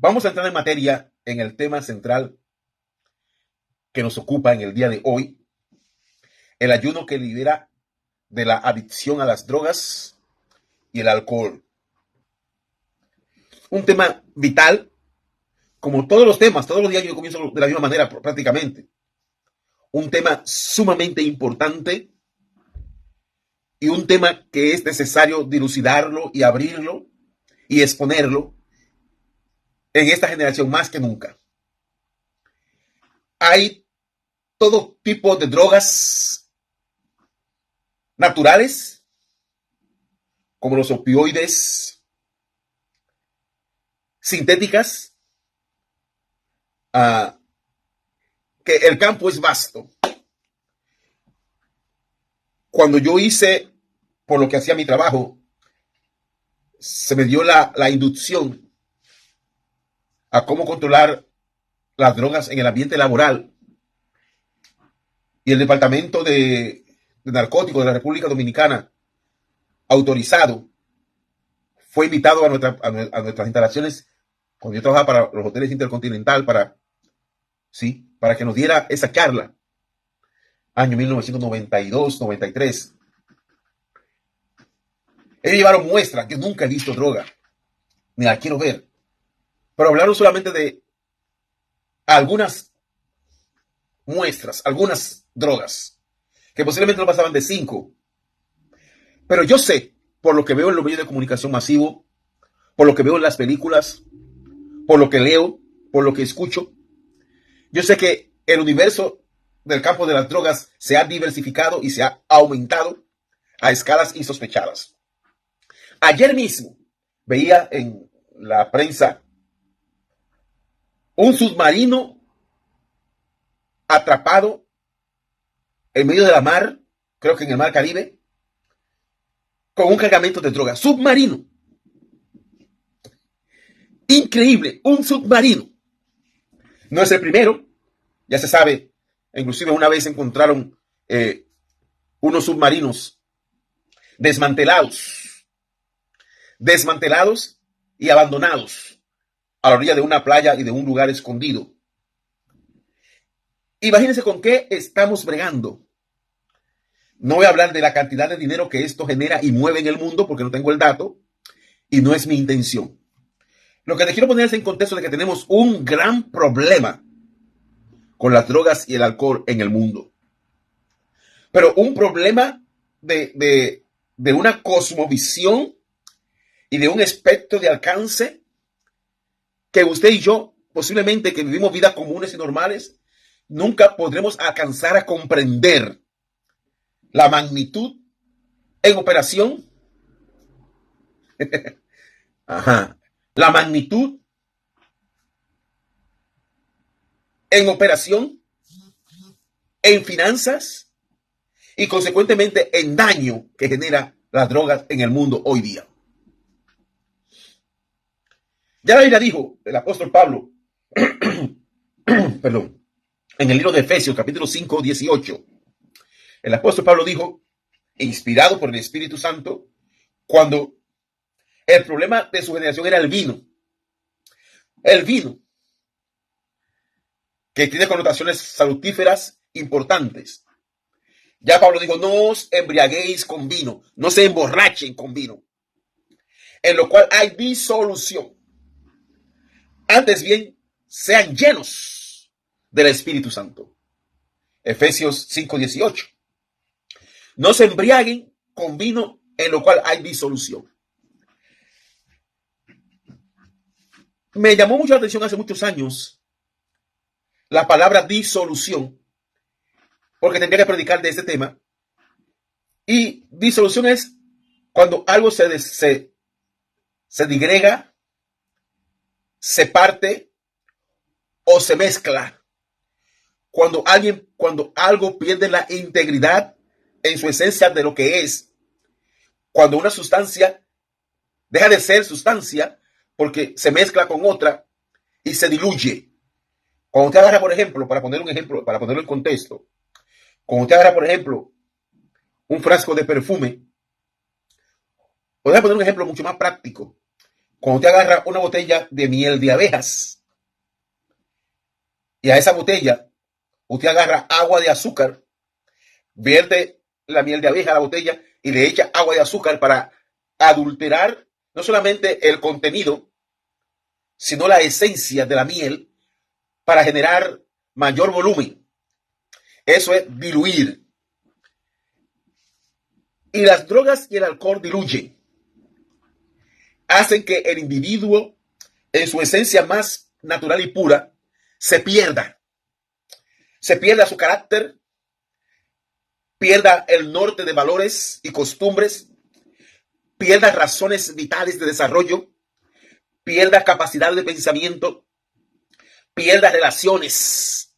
Vamos a entrar en materia en el tema central que nos ocupa en el día de hoy, el ayuno que libera de la adicción a las drogas y el alcohol. Un tema vital, como todos los temas, todos los días yo comienzo de la misma manera prácticamente. Un tema sumamente importante y un tema que es necesario dilucidarlo y abrirlo y exponerlo en esta generación más que nunca. Hay todo tipo de drogas naturales, como los opioides, sintéticas, que el campo es vasto. Cuando yo hice, por lo que hacía mi trabajo, se me dio la inducción a cómo controlar las drogas en el ambiente laboral. Y el Departamento de Narcóticos de la República Dominicana, autorizado, fue invitado a nuestras instalaciones cuando yo trabajaba para los hoteles Intercontinental para que nos diera esa charla. Año 1992-93. Ellos llevaron muestras. Yo nunca he visto droga, ni la quiero ver. Pero hablaron solamente de algunas muestras, algunas drogas, que posiblemente no pasaban de 5. Pero yo sé, por lo que veo en los medios de comunicación masivo, por lo que veo en las películas, por lo que leo, por lo que escucho, yo sé que el universo del campo de las drogas se ha diversificado y se ha aumentado a escalas insospechadas. Ayer mismo veía en la prensa un submarino atrapado en medio de la mar, creo que en el mar Caribe, con un cargamento de droga. Submarino. Increíble, un submarino. No es el primero, ya se sabe. Inclusive una vez encontraron unos submarinos desmantelados y abandonados a la orilla de una playa y de un lugar escondido. Imagínense con qué estamos bregando. No voy a hablar de la cantidad de dinero que esto genera y mueve en el mundo porque no tengo el dato y no es mi intención. Lo que te quiero poner es en contexto de que tenemos un gran problema con las drogas y el alcohol en el mundo. Pero un problema de una cosmovisión y de un espectro de alcance que usted y yo, posiblemente que vivimos vidas comunes y normales, nunca podremos alcanzar a comprender la magnitud en operación. La magnitud en operación, en finanzas y consecuentemente en daño que genera las drogas en el mundo hoy día. Ya la Biblia dijo, el apóstol Pablo, perdón, en el libro de Efesios, capítulo 5, 18, el apóstol Pablo dijo, inspirado por el Espíritu Santo, cuando el problema de su generación era el vino. El vino, que tiene connotaciones salutíferas importantes. Ya Pablo dijo, no os embriaguéis con vino, no se emborrachen con vino, en lo cual hay disolución. Antes bien, sean llenos del Espíritu Santo. Efesios 5:18. No se embriaguen con vino, en lo cual hay disolución. Me llamó mucho la atención hace muchos años la palabra disolución, porque tendría que predicar de este tema. Y disolución es cuando algo se digrega, se parte o se mezcla. Cuando algo pierde la integridad en su esencia de lo que es. Cuando una sustancia deja de ser sustancia porque se mezcla con otra y se diluye. Cuando usted agarra, por ejemplo, para poner un ejemplo, para ponerlo en contexto, cuando usted agarra, por ejemplo, un frasco de perfume, voy a poner un ejemplo mucho más práctico. Cuando usted agarra una botella de miel de abejas y a esa botella usted agarra agua de azúcar, vierte la miel de abeja a la botella y le echa agua de azúcar para adulterar no solamente el contenido, sino la esencia de la miel para generar mayor volumen. Eso es diluir. Y las drogas y el alcohol diluyen. Hacen que el individuo, en su esencia más natural y pura, se pierda. Se pierda su carácter, pierda el norte de valores y costumbres, pierda razones vitales de desarrollo, pierda capacidad de pensamiento, pierda relaciones,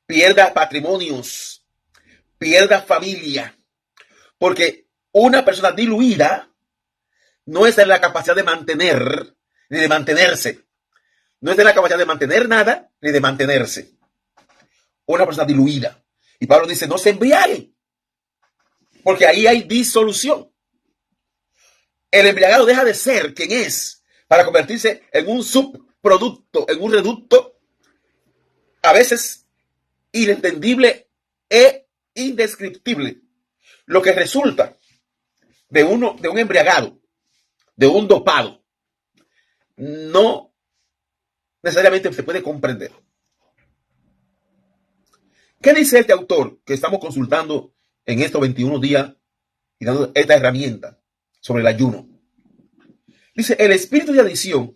pierda patrimonios, pierda familia. Porque una persona diluida no está en la capacidad de mantener ni de mantenerse. No está en la capacidad de mantener nada ni de mantenerse. Una persona diluida. Y Pablo dice, no se embriaguen, porque ahí hay disolución. El embriagado deja de ser quien es para convertirse en un subproducto, en un reducto, a veces inentendible e indescriptible. Lo que resulta de un embriagado, de un dopado, no necesariamente se puede comprender. ¿Qué dice este autor que estamos consultando en estos 21 días y dando esta herramienta sobre el ayuno? Dice, el espíritu de adicción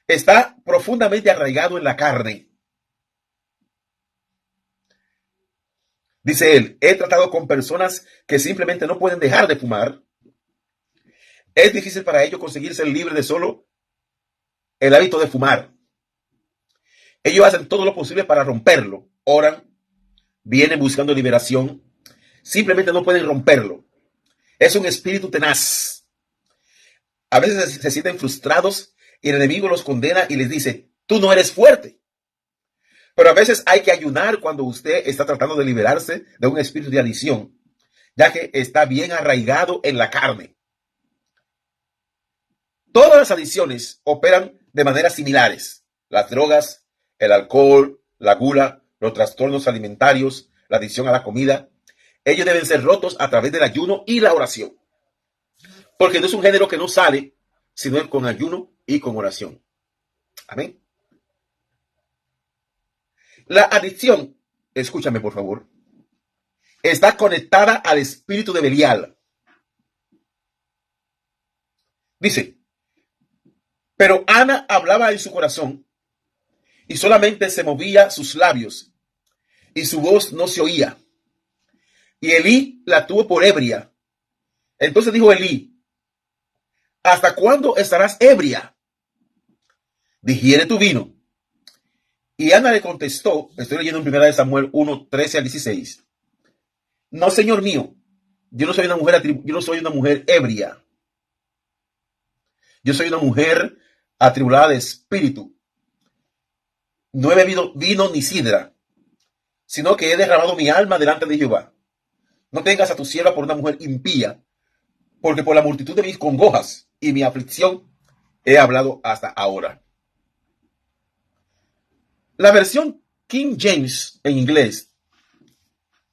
está profundamente arraigado en la carne. Dice él, he tratado con personas que simplemente no pueden dejar de fumar. Es difícil para ellos conseguir ser libres de solo el hábito de fumar. Ellos hacen todo lo posible para romperlo. Oran, vienen buscando liberación. Simplemente no pueden romperlo. Es un espíritu tenaz. A veces se sienten frustrados y el enemigo los condena y les dice, tú no eres fuerte. Pero a veces hay que ayunar cuando usted está tratando de liberarse de un espíritu de adicción, ya que está bien arraigado en la carne. Todas las adicciones operan de maneras similares. Las drogas, el alcohol, la gula, los trastornos alimentarios, la adicción a la comida, ellos deben ser rotos a través del ayuno y la oración. Porque no es un género que no sale, sino con ayuno y con oración. Amén. La adicción, escúchame por favor, está conectada al espíritu de Belial. Dice, pero Ana hablaba en su corazón y solamente se movía sus labios y su voz no se oía. Y Elí la tuvo por ebria. Entonces dijo Elí, ¿hasta cuándo estarás ebria? Digiere tu vino. Y Ana le contestó, estoy leyendo en 1 Samuel 1, 13 al 16. No, señor mío, yo no soy una mujer ebria. Yo soy una mujer atribulada de espíritu. No he bebido vino ni sidra, sino que he derramado mi alma delante de Jehová. No tengas a tu sierva por una mujer impía, porque por la multitud de mis congojas y mi aflicción he hablado hasta ahora. La versión King James en inglés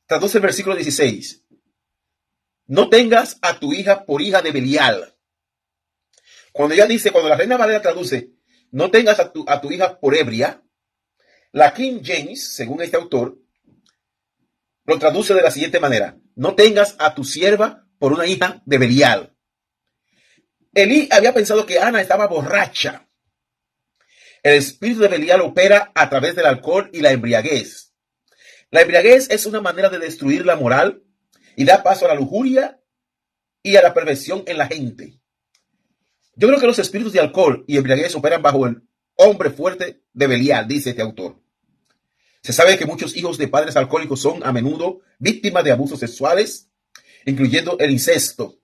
traduce el versículo 16. No tengas a tu hija por hija de Belial. Cuando la Reina Valera traduce, no tengas a tu hija por ebria, la King James, según este autor, lo traduce de la siguiente manera. No tengas a tu sierva por una hija de Belial. Elí había pensado que Ana estaba borracha. El espíritu de Belial opera a través del alcohol y la embriaguez. La embriaguez es una manera de destruir la moral y da paso a la lujuria y a la perversión en la gente. Yo creo que los espíritus de alcohol y embriaguez operan bajo el hombre fuerte de Belial, dice este autor. Se sabe que muchos hijos de padres alcohólicos son a menudo víctimas de abusos sexuales, incluyendo el incesto.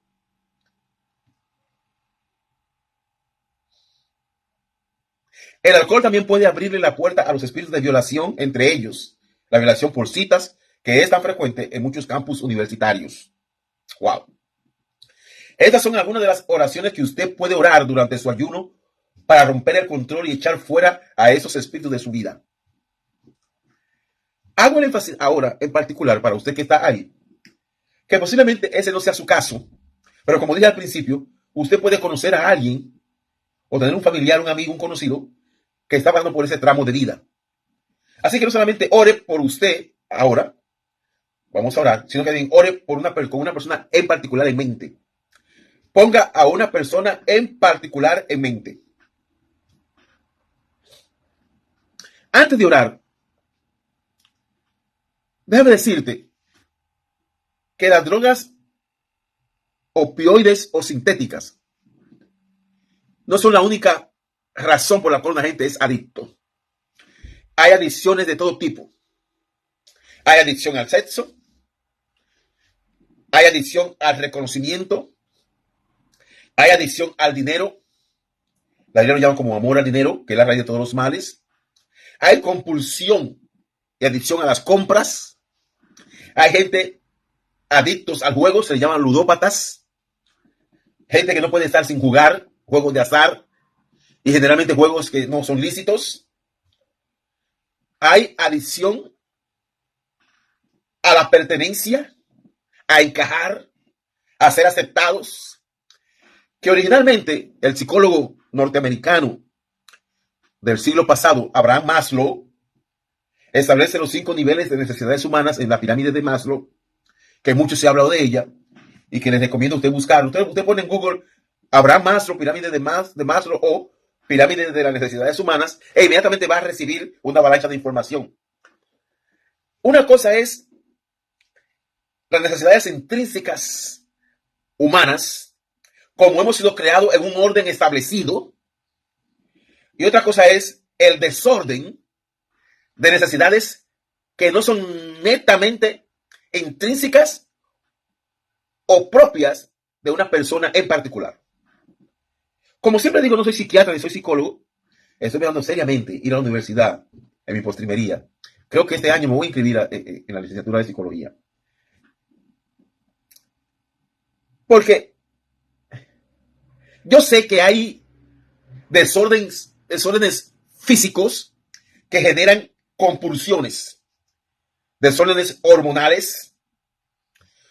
El alcohol también puede abrirle la puerta a los espíritus de violación, entre ellos la violación por citas, que es tan frecuente en muchos campus universitarios. Wow. Estas son algunas de las oraciones que usted puede orar durante su ayuno para romper el control y echar fuera a esos espíritus de su vida. Hago el énfasis ahora en particular para usted que está ahí, que posiblemente ese no sea su caso, pero como dije al principio, usted puede conocer a alguien o tener un familiar, un amigo, un conocido que está pasando por ese tramo de vida. Así que no solamente ore por usted ahora, vamos a orar, sino que ore por con una persona en particular en mente. Ponga a una persona en particular en mente. Antes de orar, déjame decirte que las drogas opioides o sintéticas no son la única razón por la cual una gente es adicto. Hay adicciones de todo tipo. Hay adicción al sexo. Hay adicción al reconocimiento. Hay adicción al dinero. La Biblia lo llama como amor al dinero, que es la raíz de todos los males. Hay compulsión y adicción a las compras. Hay gente adictos al juego, se le llaman ludópatas. Gente que no puede estar sin jugar, juegos de azar y generalmente juegos que no son lícitos. Hay adicción a la pertenencia, a encajar, a ser aceptados, que originalmente el psicólogo norteamericano del siglo pasado, Abraham Maslow, establece los 5 niveles de necesidades humanas en la pirámide de Maslow, que mucho se ha hablado de ella y que les recomiendo a usted buscar. Usted pone en Google Abraham Maslow, pirámide de Maslow o pirámide de las necesidades humanas e inmediatamente va a recibir una avalancha de información. Una cosa es las necesidades intrínsecas humanas, como hemos sido creados en un orden establecido, y otra cosa es el desorden de necesidades que no son netamente intrínsecas o propias de una persona en particular. Como siempre digo, no soy psiquiatra ni soy psicólogo, estoy mirando seriamente ir a la universidad en mi postrimería. Creo que este año me voy a inscribir en la licenciatura de psicología. Porque yo sé que hay desórdenes físicos que generan compulsiones, desórdenes hormonales,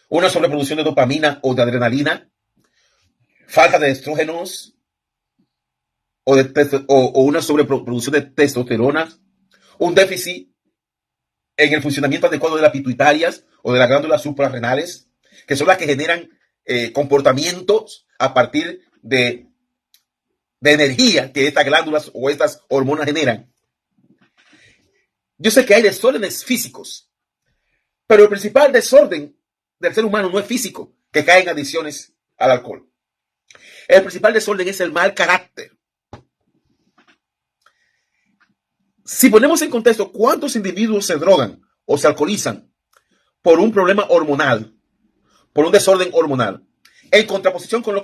una sobreproducción de dopamina o de adrenalina, falta de estrógenos o una sobreproducción de testosterona, un déficit en el funcionamiento adecuado de las pituitarias o de las glándulas suprarrenales, que son las que generan comportamientos a partir de energía que estas glándulas o estas hormonas generan. Yo sé que hay desórdenes físicos, pero el principal desorden del ser humano no es físico, que cae en adicciones al alcohol. El principal desorden es el mal carácter. Si ponemos en contexto cuántos individuos se drogan o se alcoholizan por un problema hormonal, por un desorden hormonal, en contraposición con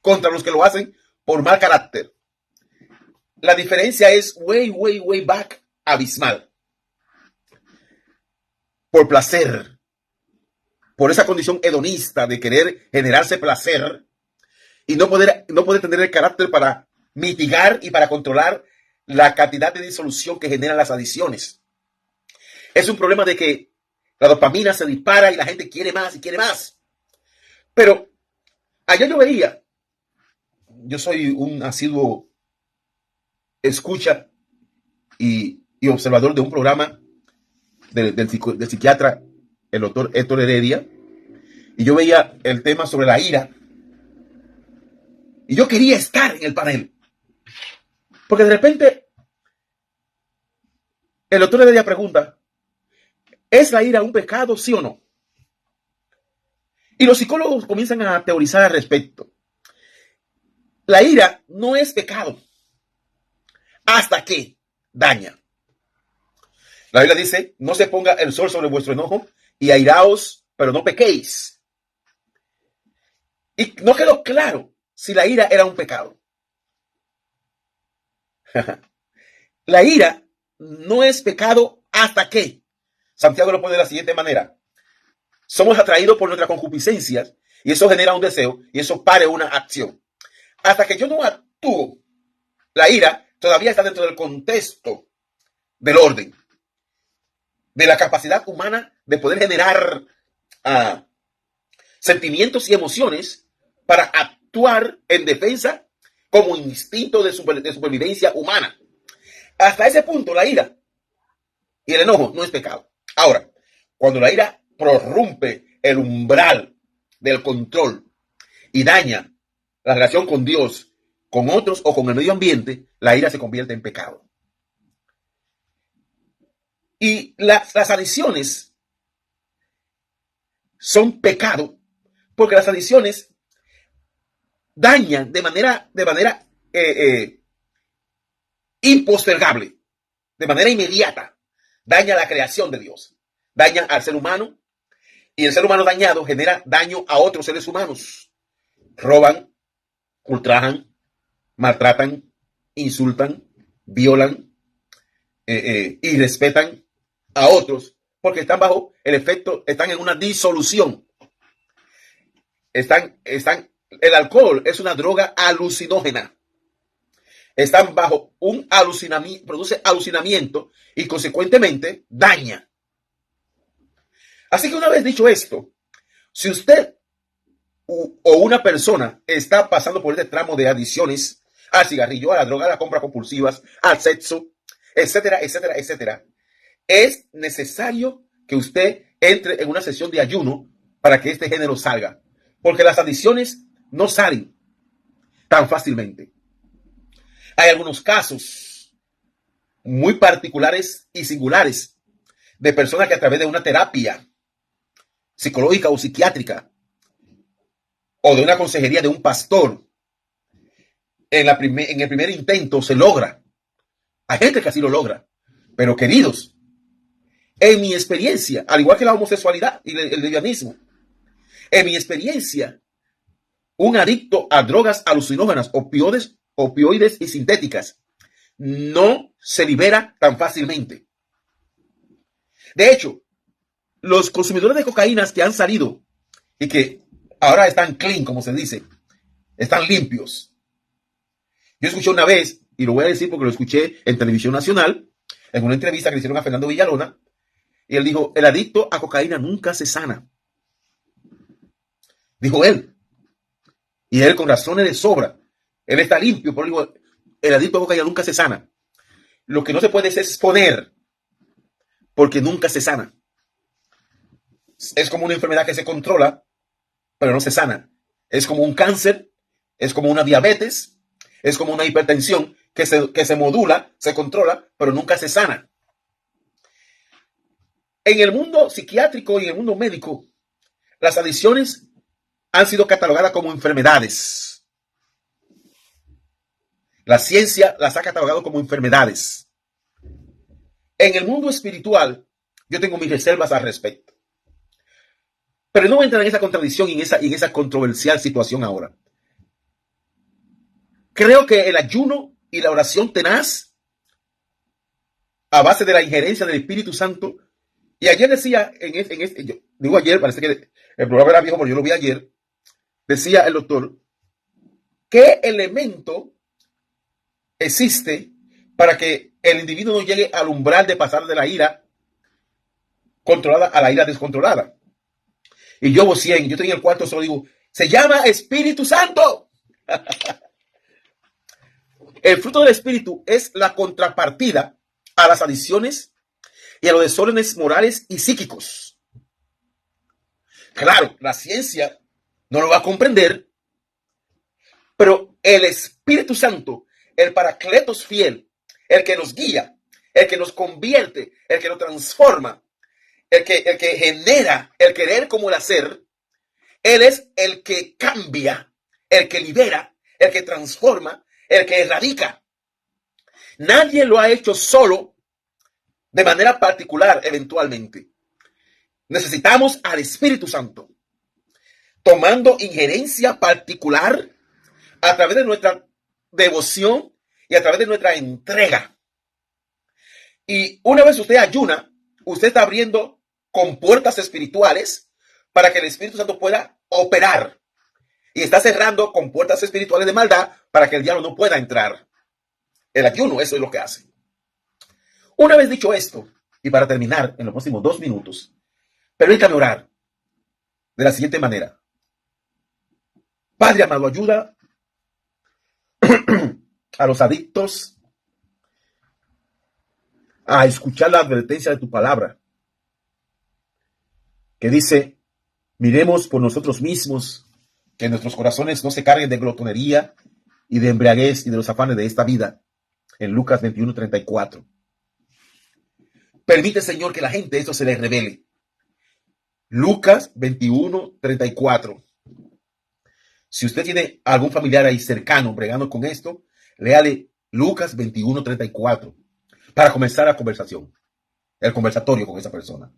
contra los que lo hacen por mal carácter, la diferencia es way back abismal. Por placer, por esa condición hedonista de querer generarse placer y no poder tener el carácter para mitigar y para controlar la cantidad de disolución que generan las adicciones. Es un problema de que la dopamina se dispara y la gente quiere más y quiere más. Pero ayer yo soy un asiduo escucha y observador de un programa del psiquiatra, el doctor Héctor Heredia, y yo veía el tema sobre la ira, y yo quería estar en el panel, porque de repente el doctor Heredia pregunta, ¿es la ira un pecado, sí o no? Y los psicólogos comienzan a teorizar al respecto. La ira no es pecado hasta que daña. La Biblia dice, no se ponga el sol sobre vuestro enojo y airaos, pero no pequéis. Y no quedó claro si la ira era un pecado. La ira no es pecado hasta que, Santiago lo pone de la siguiente manera, somos atraídos por nuestras concupiscencias y eso genera un deseo y eso pare una acción. Hasta que yo no actúo, la ira todavía está dentro del contexto del orden, de la capacidad humana de poder generar sentimientos y emociones para actuar en defensa como instinto de supervivencia humana. Hasta ese punto, la ira y el enojo no es pecado. Ahora, cuando la ira prorrumpe el umbral del control y daña la relación con Dios, con otros o con el medio ambiente, la ira se convierte en pecado. Y las adicciones son pecado porque las adicciones dañan de manera impostergable, de manera inmediata, daña la creación de Dios, daña al ser humano, y el ser humano dañado genera daño a otros seres humanos. Roban, ultrajan, maltratan, insultan, violan y respetan a otros porque están bajo el efecto, están en una disolución. El alcohol es una droga alucinógena. Están bajo un alucinamiento, produce alucinamiento y consecuentemente daña. Así que una vez dicho esto, si usted o una persona está pasando por este tramo de adicciones al cigarrillo, a la droga, a las compras compulsivas, al sexo, etcétera, etcétera, etcétera, es necesario que usted entre en una sesión de ayuno para que este género salga, porque las adicciones no salen tan fácilmente. Hay algunos casos muy particulares y singulares de personas que a través de una terapia psicológica o psiquiátrica o de una consejería de un pastor, en el primer intento se logra. Hay gente que así lo logra. Pero queridos, en mi experiencia, al igual que la homosexualidad y el lesbianismo, en mi experiencia, un adicto a drogas alucinógenas, opioides y sintéticas, no se libera tan fácilmente. De hecho, los consumidores de cocaínas que han salido y que ahora están clean, como se dice, están limpios. Yo escuché una vez, y lo voy a decir porque lo escuché en Televisión Nacional, en una entrevista que le hicieron a Fernando Villalona, y él dijo, el adicto a cocaína nunca se sana. Dijo él. Y él con razones de sobra. Él está limpio, pero digo, el adicto a cocaína nunca se sana. Lo que no se puede es exponer, porque nunca se sana. Es como una enfermedad que se controla, pero no se sana. Es como un cáncer, es como una diabetes, es como una hipertensión que se modula, se controla, pero nunca se sana. En el mundo psiquiátrico y en el mundo médico, las adicciones han sido catalogadas como enfermedades. La ciencia las ha catalogado como enfermedades. En el mundo espiritual, yo tengo mis reservas al respecto. Pero no entran en esa contradicción y en esa controversial situación ahora. Creo que el ayuno y la oración tenaz, a base de la injerencia del Espíritu Santo, y ayer decía, digo ayer, parece que el programa era viejo, pero yo lo vi ayer, decía el doctor, ¿qué elemento existe para que el individuo no llegue al umbral de pasar de la ira controlada a la ira descontrolada? Y yo estoy en el cuarto, solo digo, se llama Espíritu Santo. El fruto del Espíritu es la contrapartida a las adicciones y a los desórdenes morales y psíquicos. Claro, la ciencia no lo va a comprender, pero el Espíritu Santo, el Paracletos fiel, el que nos guía, el que nos convierte, el que nos transforma, el que genera el querer como el hacer, Él es el que cambia, el que libera, el que transforma, el que erradica. Nadie lo ha hecho solo, de manera particular, eventualmente. Necesitamos al Espíritu Santo, tomando injerencia particular a través de nuestra devoción y a través de nuestra entrega. Y una vez usted ayuna, usted está abriendo compuertas espirituales para que el Espíritu Santo pueda operar y está cerrando con puertas espirituales de maldad para que el diablo no pueda entrar. El ayuno, eso es lo que hace. Una vez dicho esto, y para terminar en los próximos 2 minutos, permítame orar de la siguiente manera. Padre amado, ayuda a los adictos a escuchar la advertencia de tu palabra, que dice, miremos por nosotros mismos, que nuestros corazones no se carguen de glotonería y de embriaguez y de los afanes de esta vida, en Lucas 21:34. Permite, Señor, que la gente esto se les revele. Lucas 21:34. Si usted tiene algún familiar ahí cercano bregando con esto, léale Lucas 21:34 para comenzar la conversación, el conversatorio con esa persona.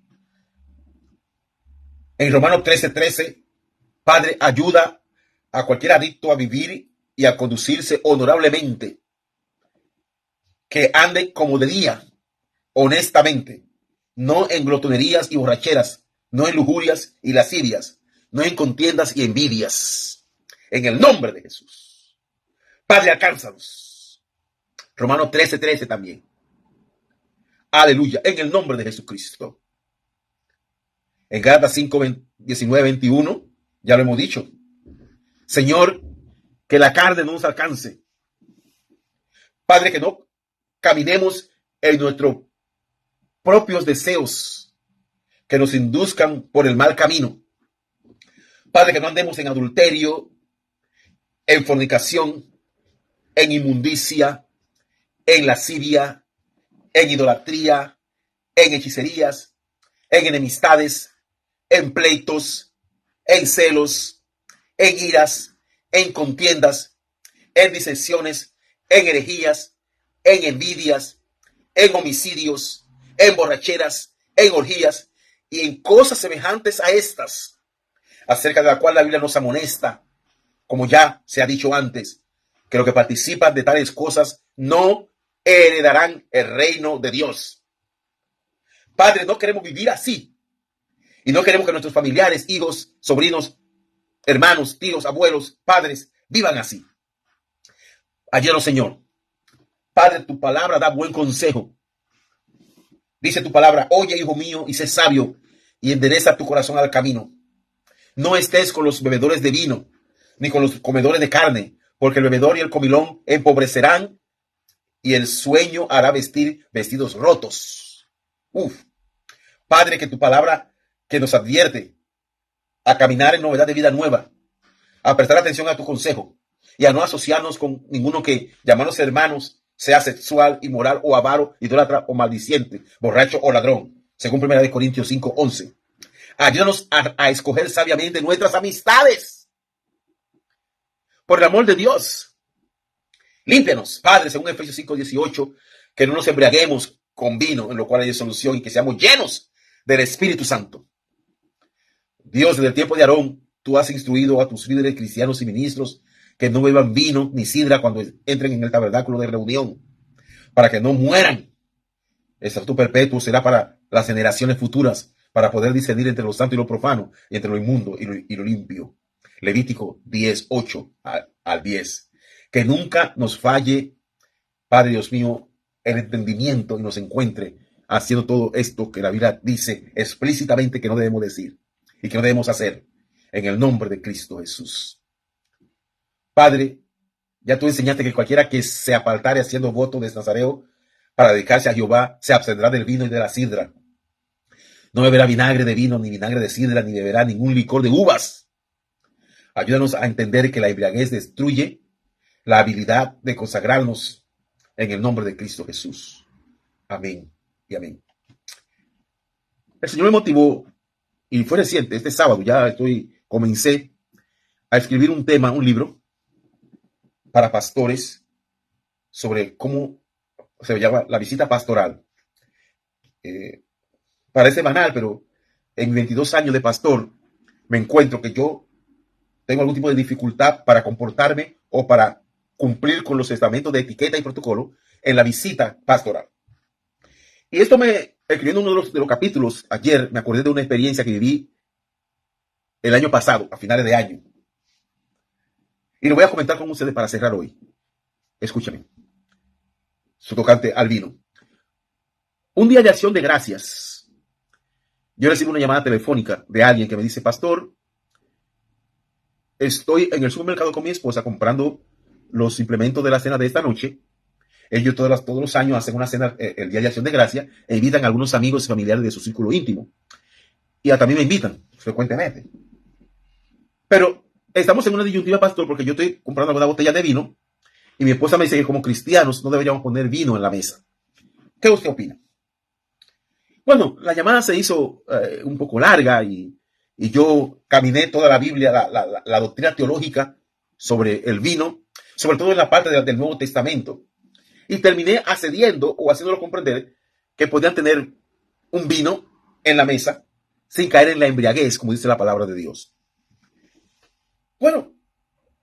En Romanos 13:13, Padre, ayuda a cualquier adicto a vivir y a conducirse honorablemente, que ande como de día, honestamente, no en glotonerías y borracheras, no en lujurias y lascivias, no en contiendas y envidias. En el nombre de Jesús. Padre, alcánzanos. Romanos 13:13 también. Aleluya. En el nombre de Jesucristo. En Gálatas 5:19-21, ya lo hemos dicho. Señor, que la carne no nos alcance. Padre, que no caminemos en nuestros propios deseos que nos induzcan por el mal camino. Padre, que no andemos en adulterio, en fornicación, en inmundicia, en lascivia, en idolatría, en hechicerías, en enemistades, en pleitos, en celos, en iras, en contiendas, en disensiones, en herejías, en envidias, en homicidios, en borracheras, en orgías y en cosas semejantes a estas, acerca de la cual la Biblia nos amonesta, como ya se ha dicho antes, que los que participan de tales cosas no heredarán el reino de Dios. Padre, no queremos vivir así. Y no queremos que nuestros familiares, hijos, sobrinos, hermanos, tíos, abuelos, padres, vivan así. Ayúdanos, Señor. Padre, tu palabra da buen consejo. Dice tu palabra, oye, hijo mío, y sé sabio, y endereza tu corazón al camino. No estés con los bebedores de vino, ni con los comedores de carne, porque el bebedor y el comilón empobrecerán, y el sueño hará vestir vestidos rotos. Padre, que tu palabra que nos advierte a caminar en novedad de vida nueva, a prestar atención a tu consejo y a no asociarnos con ninguno que, llamarnos hermanos, sea sexual, inmoral o avaro, idólatra o maldiciente, borracho o ladrón, según 1 Corintios 5:11. Ayúdanos a escoger sabiamente nuestras amistades. Por el amor de Dios. Límpianos, Padre, según Efesios 5:18, que no nos embriaguemos con vino, en lo cual hay solución, y que seamos llenos del Espíritu Santo. Dios, desde el tiempo de Aarón, tú has instruido a tus líderes cristianos y ministros que no beban vino ni sidra cuando entren en el tabernáculo de reunión, para que no mueran. El estatuto perpetuo será para las generaciones futuras, para poder discernir entre lo santo y lo profano, y entre lo inmundo y lo limpio. Levítico 10:8 al 10. Que nunca nos falle, Padre Dios mío, el entendimiento y nos encuentre haciendo todo esto que la Biblia dice explícitamente que no debemos decir y que no debemos hacer, en el nombre de Cristo Jesús. Padre, ya tú enseñaste que cualquiera que se apartare haciendo voto de Nazareo para dedicarse a Jehová se abstendrá del vino y de la sidra. No beberá vinagre de vino, ni vinagre de sidra, ni beberá ningún licor de uvas. Ayúdanos a entender que la embriaguez destruye la habilidad de consagrarnos, en el nombre de Cristo Jesús. Amén y amén. El Señor me motivó, y fue reciente, este sábado comencé a escribir un libro para pastores sobre cómo se llama la visita pastoral. Parece banal, pero en 22 años de pastor me encuentro que yo tengo algún tipo de dificultad para comportarme o para cumplir con los estamentos de etiqueta y protocolo en la visita pastoral. Y esto escribiendo uno de los capítulos, ayer me acordé de una experiencia que viví el año pasado, a finales de año. Y lo voy a comentar con ustedes para cerrar hoy. Escúchame. Su tocante al vino. Un día de acción de gracias, yo recibo una llamada telefónica de alguien que me dice: pastor, estoy en el supermercado con mi esposa comprando los implementos de la cena de esta noche. Ellos todos los años hacen una cena el día de acción de gracias e invitan a algunos amigos y familiares de su círculo íntimo. Y a también me invitan frecuentemente. Pero estamos en una disyuntiva, pastor, porque yo estoy comprando una botella de vino y mi esposa me dice que como cristianos no deberíamos poner vino en la mesa. ¿Qué usted opina? Bueno, la llamada se hizo un poco larga y yo caminé toda la Biblia, la doctrina teológica sobre el vino, sobre todo en la parte del Nuevo Testamento. Y terminé accediendo o haciéndolo comprender que podían tener un vino en la mesa sin caer en la embriaguez, como dice la palabra de Dios. Bueno,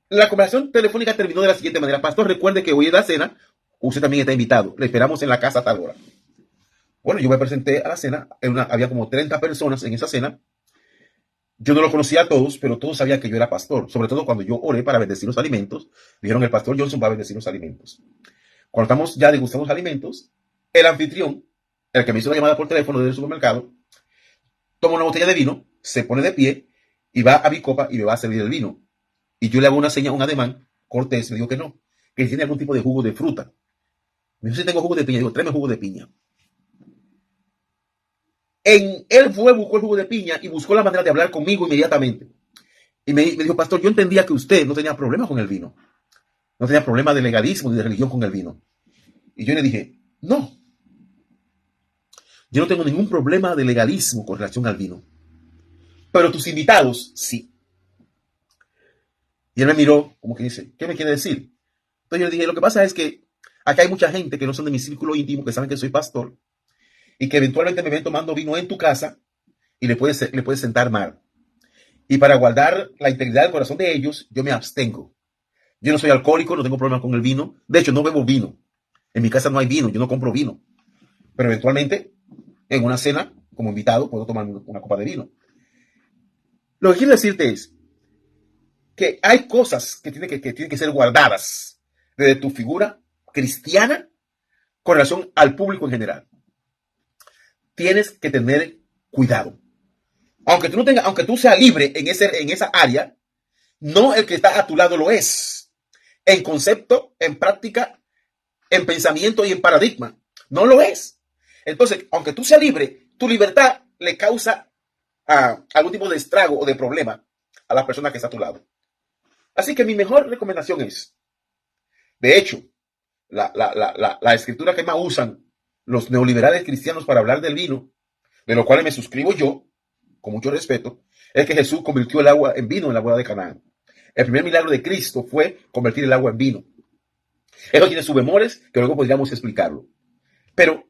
la conversación telefónica terminó de la siguiente manera: pastor, recuerde que hoy es la cena, usted también está invitado, le esperamos en la casa a tal hora. Bueno, yo me presenté a la cena, había como 30 personas en esa cena. Yo no lo conocía a todos, pero todos sabían que yo era pastor, sobre todo cuando yo oré para bendecir los alimentos. Dijeron: el pastor Johnson va a bendecir los alimentos. Cuando estamos ya degustando los alimentos, el anfitrión, el que me hizo la llamada por teléfono desde el supermercado, toma una botella de vino, se pone de pie y va a mi copa y me va a servir el vino. Y yo le hago una seña, un ademán cortés, le digo que no, que tiene algún tipo de jugo de fruta. Me dice: si tengo jugo de piña. Digo: tráeme jugo de piña. Él fue, buscó el jugo de piña y buscó la manera de hablar conmigo inmediatamente. Y me dijo: pastor, yo entendía que usted no tenía problema con el vino. No tenía problema de legalismo ni de religión con el vino. Y yo le dije: no. Yo no tengo ningún problema de legalismo con relación al vino. Pero tus invitados, sí. Y él me miró como que dice: ¿qué me quiere decir? Entonces yo le dije: lo que pasa es que acá hay mucha gente que no son de mi círculo íntimo, que saben que soy pastor, y que eventualmente me ven tomando vino en tu casa y le puedes sentar mal. Y para guardar la integridad del corazón de ellos, yo me abstengo. Yo no soy alcohólico, no tengo problema con el vino. De hecho, no bebo vino. En mi casa no hay vino, yo no compro vino. Pero eventualmente, en una cena, como invitado, puedo tomar una copa de vino. Lo que quiero decirte es que hay cosas que tienen que ser guardadas desde tu figura cristiana con relación al público en general. Tienes que tener cuidado. Aunque tú seas libre en esa área, no el que está a tu lado lo es. En concepto, en práctica, en pensamiento y en paradigma. No lo es. Entonces, aunque tú seas libre, tu libertad le causa algún tipo de estrago o de problema a la persona que está a tu lado. Así que mi mejor recomendación es, de hecho, la escritura que más usan los neoliberales cristianos para hablar del vino, de lo cual me suscribo yo, con mucho respeto, es que Jesús convirtió el agua en vino en la boda de Canaán. El primer milagro de Cristo fue convertir el agua en vino. Eso tiene sus bemoles que luego podríamos explicarlo. Pero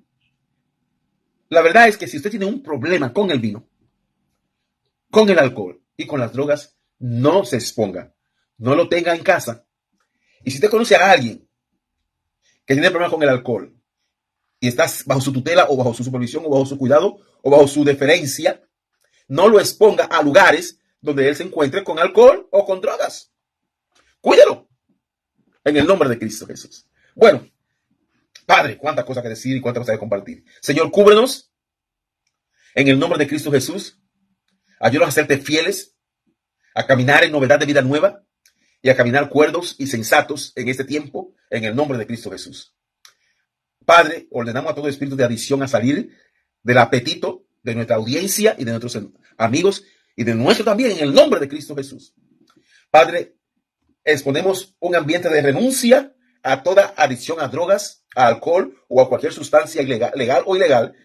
la verdad es que si usted tiene un problema con el vino, con el alcohol y con las drogas, no se exponga. No lo tenga en casa. Y si usted conoce a alguien que tiene problemas con el alcohol y estás bajo su tutela o bajo su supervisión o bajo su cuidado o bajo su deferencia, no lo exponga a lugares donde él se encuentre con alcohol o con drogas. Cuídelo. En el nombre de Cristo Jesús. Bueno, Padre, cuántas cosas que decir y cuántas cosas que compartir. Señor, cúbrenos en el nombre de Cristo Jesús. Ayúdanos a serte fieles, a caminar en novedad de vida nueva y a caminar cuerdos y sensatos en este tiempo, en el nombre de Cristo Jesús. Padre, ordenamos a todo espíritu de adicción a salir del apetito de nuestra audiencia y de nuestros amigos y de nuestro también, en el nombre de Cristo Jesús. Padre, exponemos un ambiente de renuncia a toda adicción a drogas, a alcohol o a cualquier sustancia legal o ilegal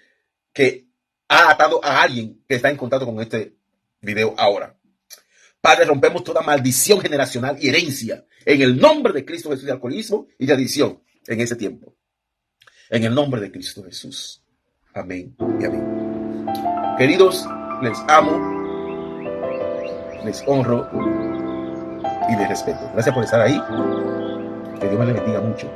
que ha atado a alguien que está en contacto con este video ahora. Padre, rompemos toda maldición generacional y herencia en el nombre de Cristo Jesús de alcoholismo y de adicción en ese tiempo. En el nombre de Cristo Jesús. Amén y amén. Queridos, les amo, les honro y les respeto. Gracias por estar ahí. Que Dios me les bendiga mucho.